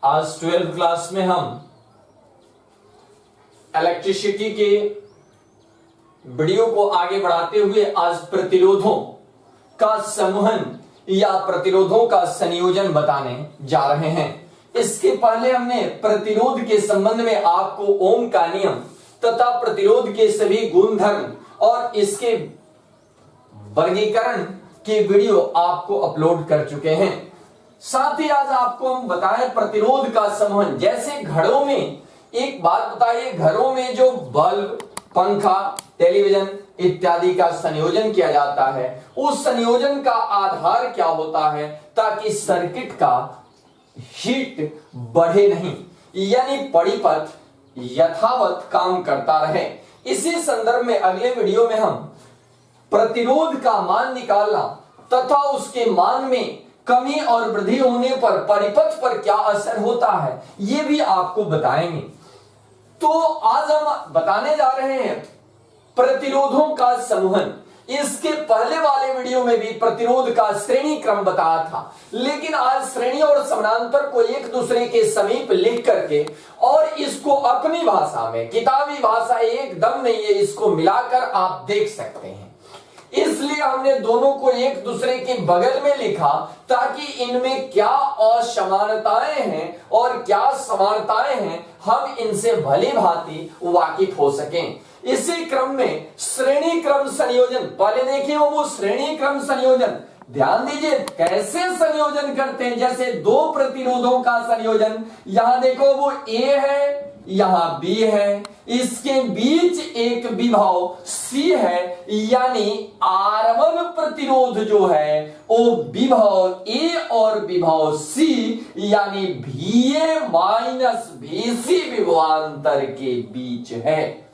आज 12th class में हम इलेक्ट्रिसिटी के वीडियो को आगे बढ़ाते हुए आज प्रतिरोधों का समूहन या प्रतिरोधों का संयोजन बताने जा रहे हैं। इसके पहले हमने प्रतिरोध के संबंध में आपको ओम का नियम तथा प्रतिरोध के सभी गुणधर्म और इसके वर्गीकरण के वीडियो आपको अपलोड कर चुके हैं। साथ ही आज आपको हम बताएं प्रतिरोध का समूहन। जैसे घरों में, एक बात बताइए, घरों में जो बल्ब, पंखा, टेलीविजन इत्यादि का संयोजन किया जाता है, उस संयोजन का आधार क्या होता है ताकि सर्किट का हीट बढ़े नहीं, यानी परिपथ यथावत काम करता रहे। इसी संदर्भ में अगले वीडियो में हम प्रतिरोध का मान निकालना तथा उसके मान में कमी और वृद्धि होने पर परिपथ पर क्या असर होता है यह भी आपको बताएंगे। तो आज हम बताने जा रहे हैं प्रतिरोधों का समूहन। इसके पहले वाले वीडियो में भी प्रतिरोध का श्रेणी क्रम बताया था, लेकिन आज श्रेणी और समानांतर को एक दूसरे के समीप लिख करके और इसको अपनी भाषा में, किताबी भाषा एकदम नहीं है, इसको मिलाकर आप देख सकते हैं। इसलिए हमने दोनों को एक दूसरे के बगल में लिखा ताकि इनमें क्या असमानताएं हैं और क्या समानताएं हैं हम इनसे भली भांति वाकिफ हो सकें। इसी क्रम में श्रेणी क्रम संयोजन, पहले देखिए वो श्रेणी क्रम संयोजन, ध्यान दीजिए कैसे संयोजन करते हैं। जैसे दो प्रतिरोधों का संयोजन, यहां देखो वो A है, यहां B है, इसके बीच एक विभव C है, यानी R1 प्रतिरोध जो है वो विभव A और विभव C यानी VA माइनस VC विभवांतर के बीच है।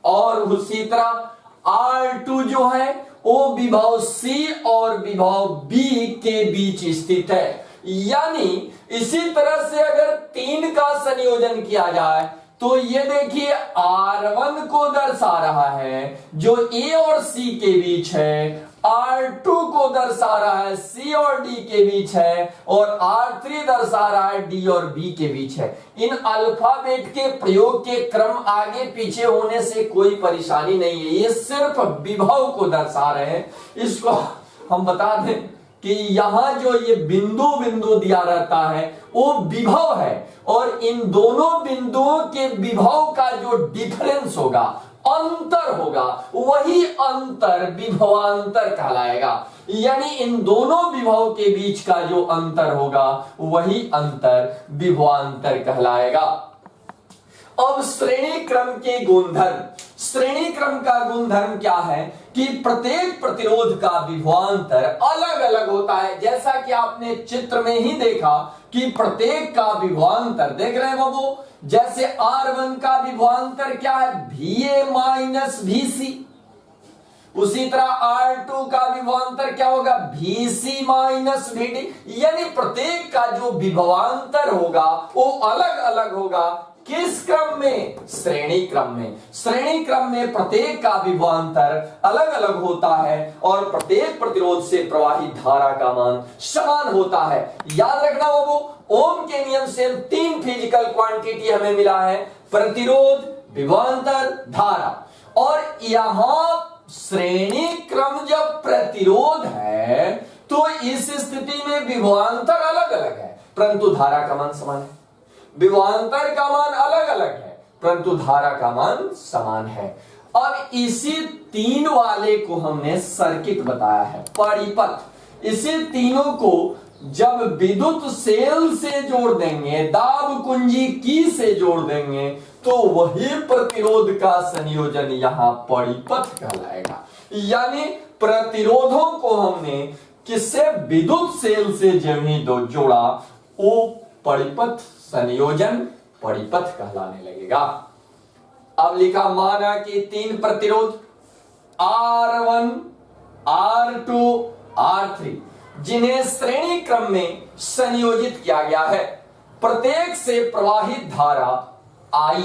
और उसी तरह R2 जो है वो विभव C और विभव B के बीच स्थित है। यानी इसी तरह से अगर 3 का संयोजन किया जाए तो ये देखिए R1 को दर्शा रहा है जो A और C के बीच है, R2 को दर्शा रहा है C और D के बीच है, और R3 दर्शा रहा है D और B के बीच है। इन अल्फाबेट के प्रयोग के क्रम आगे पीछे होने से कोई परेशानी नहीं है, ये सिर्फ विभव को दर्शा रहे हैं। इसको हम बता दें कि यहां जो ये बिंदु बिंदु दिया रहता है वो विभव है, और इन दोनों बिंदुओं के विभव का जो डिफरेंस होगा, अंतर होगा, वही अंतर विभवांतर कहलाएगा। यानी इन दोनों विभव के बीच का जो अंतर होगा वही अंतर विभवांतर कहलाएगा। अब श्रेणी क्रम के गुणधर्म, श्रेणी क्रम का गुणधर्म क्या है कि प्रत्येक प्रतिरोध का विभवांतर अलग अलग होता है। जैसा कि आपने चित्र में ही देखा कि प्रत्येक का विभवांतर देख रहे हैं बाबू, जैसे R1 का विभवांतर क्या है, VA माइनस VC। उसी तरह R2 का विभवांतर क्या होगा, VC माइनस VD। यानी प्रत्येक का जो विभवांतर होगा वो अलग अलग होगा। किस क्रम में, श्रेणी क्रम में। श्रेणी क्रम में प्रत्येक का विभवांतर अलग अलग होता है और प्रत्येक प्रतिरोध से प्रवाहित धारा का मान समान होता है। याद रखना बाबू, ओम के नियम से 3 फिजिकल क्वांटिटी हमें मिला है, प्रतिरोध, विभवांतर, धारा। और यहां श्रेणी क्रम जब प्रतिरोध है तो इस स्थिति में विभवांतर अलग अलग है परंतु धारा का मान समान है। विभवांतर का मान अलग अलग है परंतु धारा का मान समान है। अब इसी 3 वाले को हमने सर्किट बताया है, परिपथ। इसी तीनों को जब विद्युत सेल से जोड़ देंगे, दाब कुंजी की से जोड़ देंगे, तो वही प्रतिरोध का संयोजन यहां परिपथ कहलाएगा। यानी प्रतिरोधों को हमने किससे, विद्युत सेल से जब ही दो जोड़ा वो परिपथ संयोजन परिपथ कहलाने लगेगा। अब लिखा, माना कि 3 प्रतिरोध R1, R2, R3 जिन्हें श्रेणी क्रम में संयोजित किया गया है, प्रत्येक से प्रवाहित धारा I।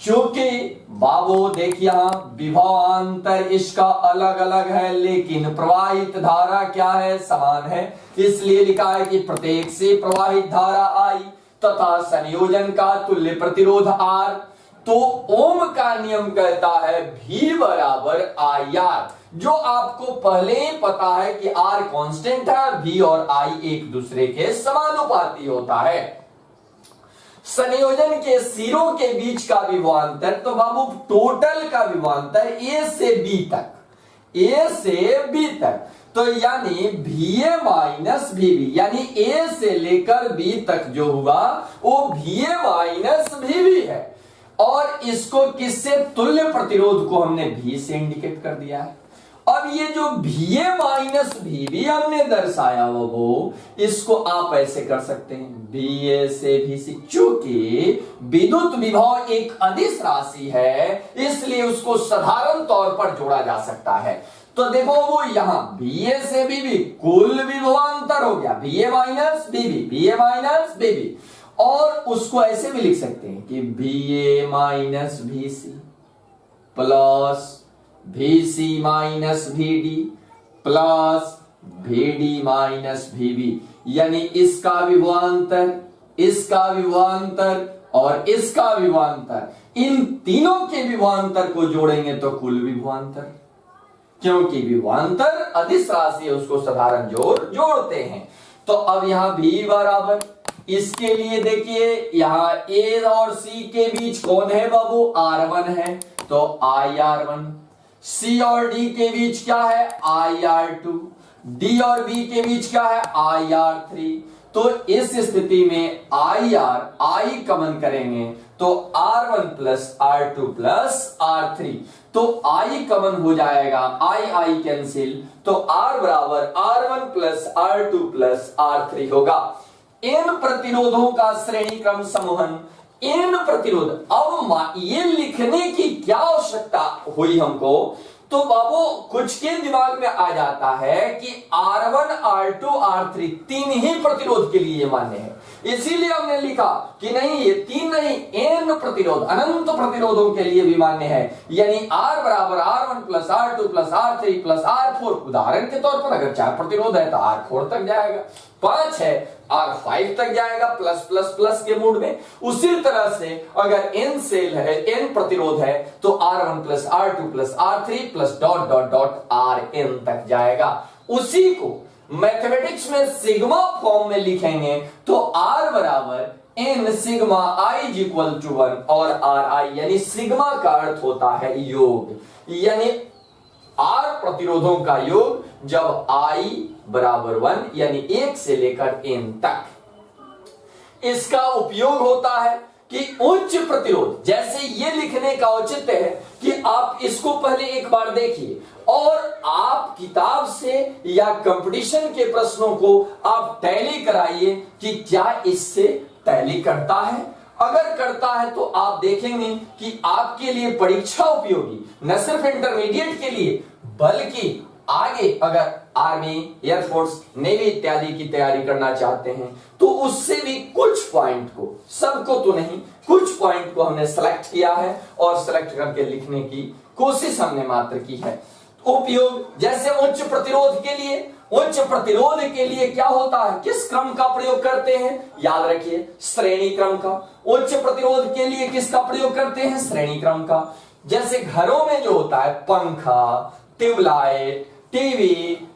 चूंकि बाबू देखिए विभवांतर इसका अलग अलग है लेकिन प्रवाहित धारा क्या है, समान है, इसलिए लिखा है कि प्रत्येक से प्रवाहित धारा I तथा संयोजन का तुल्य प्रतिरोध R, तो ओम का नियम कहता है V बराबर IR, जो आपको पहले ही पता है कि R कांस्टेंट है, V और I एक दूसरे के समानुपाती होता है। संयोजन के सिरों के बीच का विभवांतर, तो बाबू टोटल का विभवांतर A से B तक, A से B तक, तो यानी VA माइनस VB, यानी A से लेकर B तक जो हुआ वो VA माइनस VB है। और इसको किससे, तुल्य प्रतिरोध को हमने V से इंडिकेट कर दिया है। अब ये जो VA माइनस VB हमने दर्शाया वो, इसको आप ऐसे कर सकते हैं VA से VC, चूंकि विद्युत विभव एक अदिश राशि है इसलिए उसको साधारण तौर पर जोड़ा जा सकता है। तो देखो वो यहां VA से VB कुल विभवांतर हो गया VA minus VB, VA minus VB, और उसको ऐसे भी लिख सकते हैं कि VA minus VC plus VC minus VD plus VD minus VB, यानी इसका विभवांतर, इसका विभवांतर और इसका विभवांतर, इन तीनों के विभवांतर को जोड़ेंगे तो कुल विभवांतर, क्योंकि विभवांतर अदिश राशि है उसको साधारण जोड़ते हैं। तो अब यहां V बराबर, इसके लिए देखिए यहां A और C के बीच कौन है बाबू, R1 है, तो IR1। C और D के बीच क्या है, IR2। D और B के बीच क्या है, IR3। तो इस स्थिति में I कमन करेंगे तो R1 plus R2 plus R3, तो I कमन हो जाएगा, I कैंसिल, तो R बराबर R1 plus R2 plus R3 होगा। इन प्रतिरोधों का श्रेणी क्रम समूहन, इन प्रतिरोध, अब ये लिखने की क्या आवश्यकता हुई हमको, तो बाबू कुछ के दिमाग में आ जाता है कि R1, R2, R3 तीन ही प्रतिरोध के लिए मान्य है, इसीलिए हमने लिखा कि नहीं ये तीन नहीं, n प्रतिरोध, अनंत प्रतिरोधों के लिए भी मान्य है, यानी R बराबर R1 plus R2 plus R3 plus R4। उदाहरण के तौर पर अगर 4 प्रतिरोध है तो R4 तक जाएगा, 5 है R5 तक जाएगा, प्लस प्लस प्लस के मूड में। उसी तरह से अगर n सेल है, n प्रतिरोध है, तो R1 plus R2 plus R3 plus dot dot dot Rn तक जाएगा। उसी को मैथमेटिक्स में सिग्मा फॉर्म में लिखेंगे तो R बराबर n sigma I equal to 1 और Ri, यानी सिग्मा का अर्थ होता है योग, यानी R प्रतिरोधों का योग जब I बराबर 1 यानी 1 से लेकर n तक। इसका उपयोग होता है कि उच्च प्रतिरोध, जैसे ये लिखने का औचित्य है कि आप इसको पहले एक बार देखिए और आप किताब से या कंपटीशन के प्रश्नों को आप टैली कराइए कि क्या इससे टैली करता है। अगर करता है तो आप देखेंगे कि आपके लिए परीक्षा उपयोगी, न सिर्फ इंटरमीडिएट के लिए बल्कि आगे अगर आर्मी, एयरफोर्स, नेवी इत्यादि की तैयारी करना चाहते हैं तो उससे भी कुछ पॉइंट को, सबको तो नहीं, कुछ पॉइंट को हमने सेलेक्ट किया है और सेलेक्ट करके लिखने की कोशिश हमने मात्र की है। उपयोग जैसे उच्च प्रतिरोध के लिए, उच्च प्रतिरोध के लिए क्या होता है, किस क्रम का प्रयोग करते हैं, याद रखिए श्रेणी क्रम का। उच्च प्रतिरोध के लिए किसका प्रयोग करते हैं, श्रेणी क्रम का। जैसे घरों में जो होता है पंखा, ट्यूबलाइट, टीवी,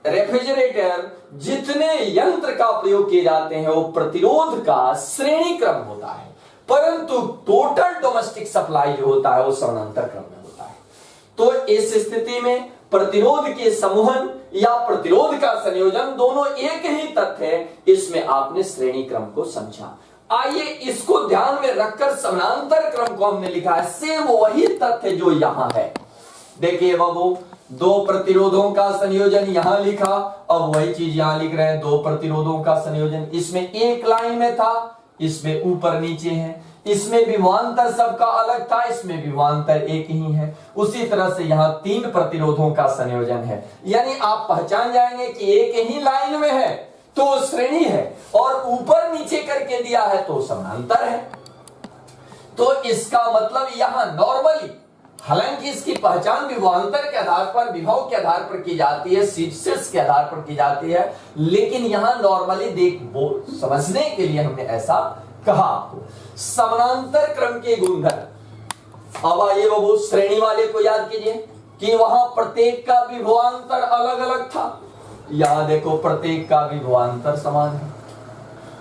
रेफ्रिजरेटर, जितने यंत्र का प्रयोग किए जाते हैं वो प्रतिरोध का श्रेणी क्रम होता है, परंतु टोटल डोमेस्टिक सप्लाई जो होता है वो समानांतर क्रम में होता है। तो इस स्थिति में प्रतिरोध के समूहन या प्रतिरोध का संयोजन दोनों एक ही तथ्य है, इसमें आपने श्रेणी क्रम को समझा। आइए इसको ध्यान में रखकर समानांतर क्रम को हमने लिखा है, सेम वही तथ्य जो यहां है। देखिए बाबू, दो प्रतिरोधों का संयोजन यहां लिखा, अब वही चीज यहां लिख रहे हैं, दो प्रतिरोधों का संयोजन। इसमें एक लाइन में था, इसमें ऊपर नीचे है, इसमें विभवांतर सबका अलग था, इसमें विभवांतर एक ही है। उसी तरह से यहां तीन प्रतिरोधों का संयोजन है, यानी आप पहचान जाएंगे कि एक ही लाइन में है तो श्रेणी है और ऊपर नीचे करके दिया है तो समानांतर है। तो इसका मतलब यहां नॉर्मली हालांकि इसकी पहचान विभवांतर के आधार पर, विभव के आधार पर की जाती है, शीर्ष के आधार पर की जाती है, लेकिन यहां नॉर्मली देख वो समझने के लिए हमने ऐसा कहा आपको। समानांतर क्रम के गुणधर्म, अब आइए वो श्रेणी वाले को याद कीजिए कि वहां प्रत्येक का विभवांतर अलग अलग था। यहां देखो प्रत्येक का विभवांतर समान है,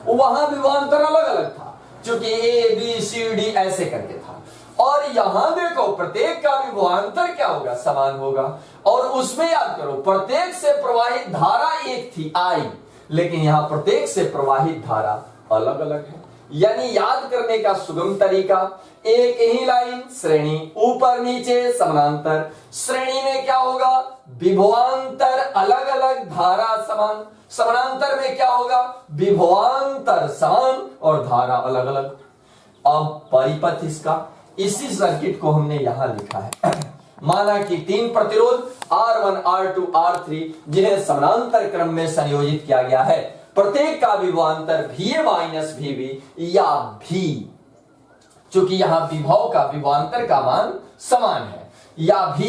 वहां विभवांतर अलग अलग था, क्योंकि ए बी सी डी ऐसे करके था। और यहां देखो प्रत्येक का विभवांतर क्या होगा, समान होगा। और उसमें याद करो प्रत्येक से प्रवाहित धारा एक थी आई, लेकिन यहां प्रत्येक से प्रवाहित धारा अलग अलग है। यानी याद करने का सुगम तरीका, एक ही लाइन श्रेणी, ऊपर नीचे समानांतर। श्रेणी में क्या होगा, विभवांतर अलग अलग धारा समान। समानांतर में क्या होगा, विभवांतर समान और धारा अलग अलग। अब परिपथ इसका, इसी सर्किट को हमने यहां लिखा है। माना कि तीन प्रतिरोध R1, R2, R3 जिन्हें समानांतर क्रम में संयोजित किया गया है, प्रत्येक का विभवांतर VA माइनस VB या V, चूंकि यहां विभव का विभवांतर का मान समान है, या V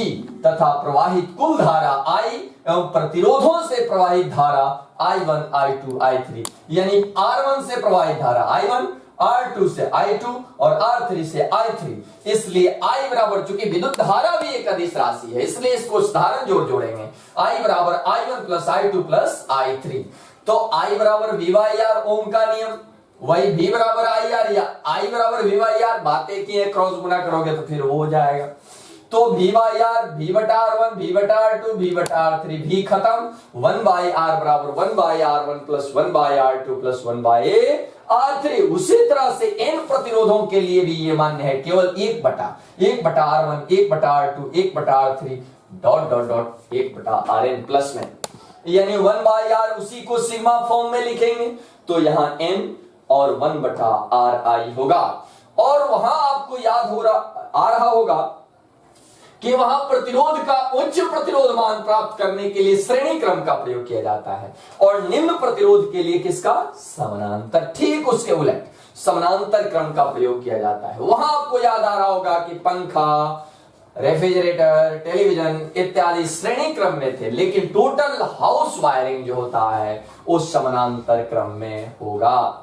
तथा प्रवाहित कुल धारा I एवं प्रतिरोधों से प्रवाहित धारा I1, I2, I3, यानी R1 से प्रवाहित धारा I1, R2 से I2 और R3 से I3। इसलिए I बराबर, चूंकि विद्युत धारा भी एक अदिश राशि है, इसलिए इसको साधारण जोड़ेंगे। I बराबर I1 plus I2 plus I3। तो I बराबर V बाई R, ओम का नियम, वही V बराबर I R या I बराबर V बाई R, बातें की है, क्रॉस गुना करोगे तो फिर वो हो जाएगा। तो V बाई R, V बटा R1, V बटा R2, V बटा R3, V खत्म। 1 बाई R बराबर 1 by R1 plus 1 by R2 plus 1 by R3। उसी तरह से n प्रतिरोधों के लिए भी ये मान्य है, केवल 1 बटा R1, 1 बटा R2, 1 बटा R3 डॉट डॉट डॉट 1 बटा Rn प्लस में, यानी 1 बाई R उसी को सिग्मा फॉर्म में लिखेंगे, तो यहां n और 1 बटा Ri होगा। और वहां आपको याद आ रहा होगा कि वहां प्रतिरोध का उच्च प्रतिरोध मान प्राप्त करने के लिए श्रेणी क्रम का प्रयोग किया जाता है, और निम्न प्रतिरोध के लिए किसका, समानांतर। ठीक उसके उलट समानांतर क्रम का प्रयोग किया जाता है। वहां आपको याद आ रहा होगा कि पंखा, रेफ्रिजरेटर, टेलीविजन इत्यादि श्रेणी क्रम में थे, लेकिन टोटल हाउस वायरिंग जो होता है वो समानांतर क्रम में होगा।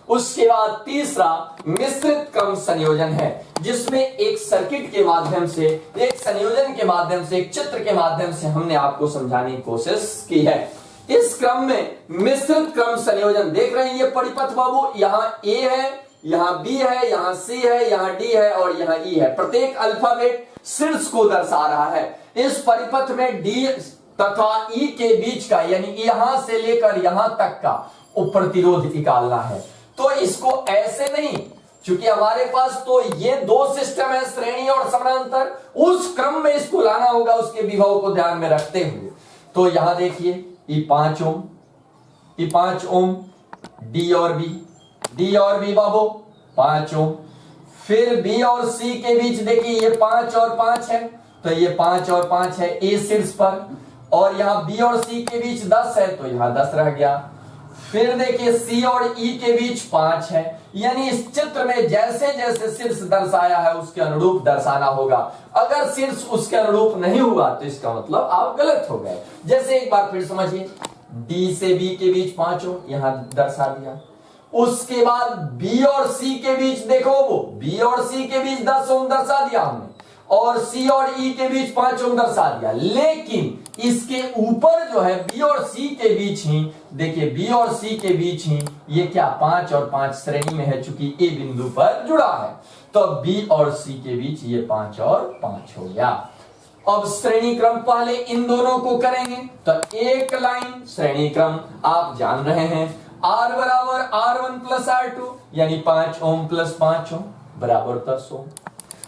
उसके बाद तीसरा मिश्रित क्रम संयोजन है, जिसमें एक सर्किट के माध्यम से, एक संयोजन के माध्यम से, एक चित्र के माध्यम से हमने आपको समझाने की कोशिश की है। इस क्रम में मिश्रित क्रम संयोजन देख रहे हैं, ये परिपथ बाबू, यहाँ A है, यहाँ B है, यहाँ C है, यहाँ D है और यहाँ E है। प्रत्येक अल्फाबेट शीर्ष को दर्शा रहा है। इस परिपथ में D तथा E के बीच का, यानी यहां से लेकर यहां तक का प्रतिरोध निकालना है। तो इसको ऐसे नहीं, क्योंकि हमारे पास तो ये दो सिस्टम है, श्रेणी और समानांतर, उस क्रम में इसको लाना होगा उसके विभव को ध्यान में रखते हुए। तो यहां देखिए E 5 ओम, E 5 ओम, D और B बाबू 5 ओम। फिर B और C के बीच देखिए ये 5 और 5 है, तो ये 5 और 5 है A शीर्ष पर, और यहां B और C के बीच 10 है, तो यहां 10 रह गया। फिर देखिए C और E के बीच 5 है, यानी इस चित्र में जैसे जैसे शीर्ष दर्शाया है उसके अनुरूप दर्शाना होगा। अगर शीर्ष उसके अनुरूप नहीं हुआ तो इसका मतलब आप गलत हो गए। जैसे एक बार फिर समझिए, D से B के बीच 5 हो, यहां दर्शा दिया। उसके बाद B और C के बीच देखो, वो B और C के बीच 10 ओम दर्शा दिया हमने, और C और E के बीच 5 ओम दर्शा दिया। लेकिन इसके ऊपर जो है B और C के बीच ही देखिए, B और C के बीच ही ये क्या 5 और 5 श्रेणी में है, चूंकि A बिंदु पर जुड़ा है, तो B और C के बीच ये 5 और 5 हो गया। अब श्रेणी क्रम पहले इन दोनों को करेंगे, तो एक लाइन श्रेणी क्रम आप जान रहे हैं, R बराबर R1 प्लस R2, यानी 5 ओम प्लस 5 ओम बराबर 10 ओम।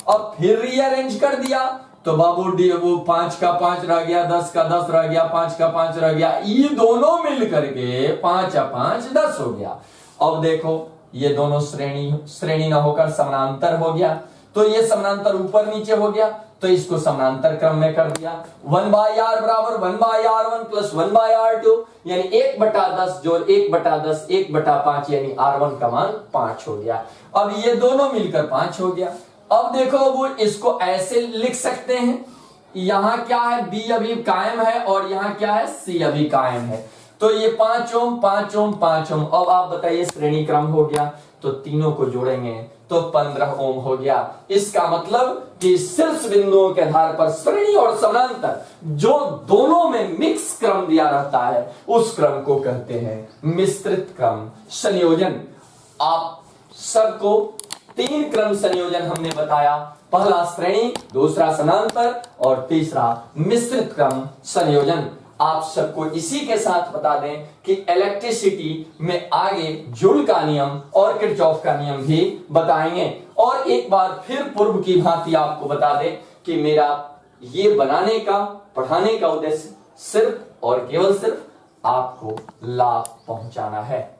अब फिर रीअरेंज कर दिया तो बाबू वो 5 का 5 रह गया, 10 का 10 रह गया, 5 का 5 रह गया, ये दोनों मिल करके 5 या 5 10 हो गया। अब देखो ये दोनों श्रेणी ना होकर समानांतर हो गया, तो ये समानांतर ऊपर नीचे हो गया, तो इसको समानांतर क्रम में कर दिया। 1 बाई R बराबर 1 by R1 plus 1 by R2, यानी 1 बटा 10 जोड़ 1 बटा 10, 1 बटा 5, यानी R1 का मान 5 हो गया। अब ये दोनों मिलकर 5 हो गया। अब देखो वो इसको ऐसे लिख सकते हैं, यहां क्या है, बी अभी कायम है और यहां क्या है, सी अभी कायम है। तो ये 5 ओम 5 ओम 5 ओम। अब आप बताइए श्रेणी क्रम हो गया, तो तीनों को जोड़ेंगे तो 15 ओम हो गया। इसका मतलब कि शीर्ष बिंदुओं के आधार पर श्रेणी और समानांतर जो दोनों में मिक्स क्रम दिया रहता है उस क्रम को कहते हैं मिश्रित क्रम संयोजन। आप सबको 3 क्रम संयोजन हमने बताया, पहला श्रेणी, दूसरा समानांतर और तीसरा मिश्रित क्रम संयोजन। आप सबको इसी के साथ बता दें कि इलेक्ट्रिसिटी में आगे जूल का नियम और किरचॉफ का नियम भी बताएंगे। और एक बार फिर पूर्व की भांति आपको बता दें कि मेरा ये बनाने का, पढ़ाने का उद्देश्य सिर्फ और केवल सिर्फ आपको लाभ पहुंचाना है।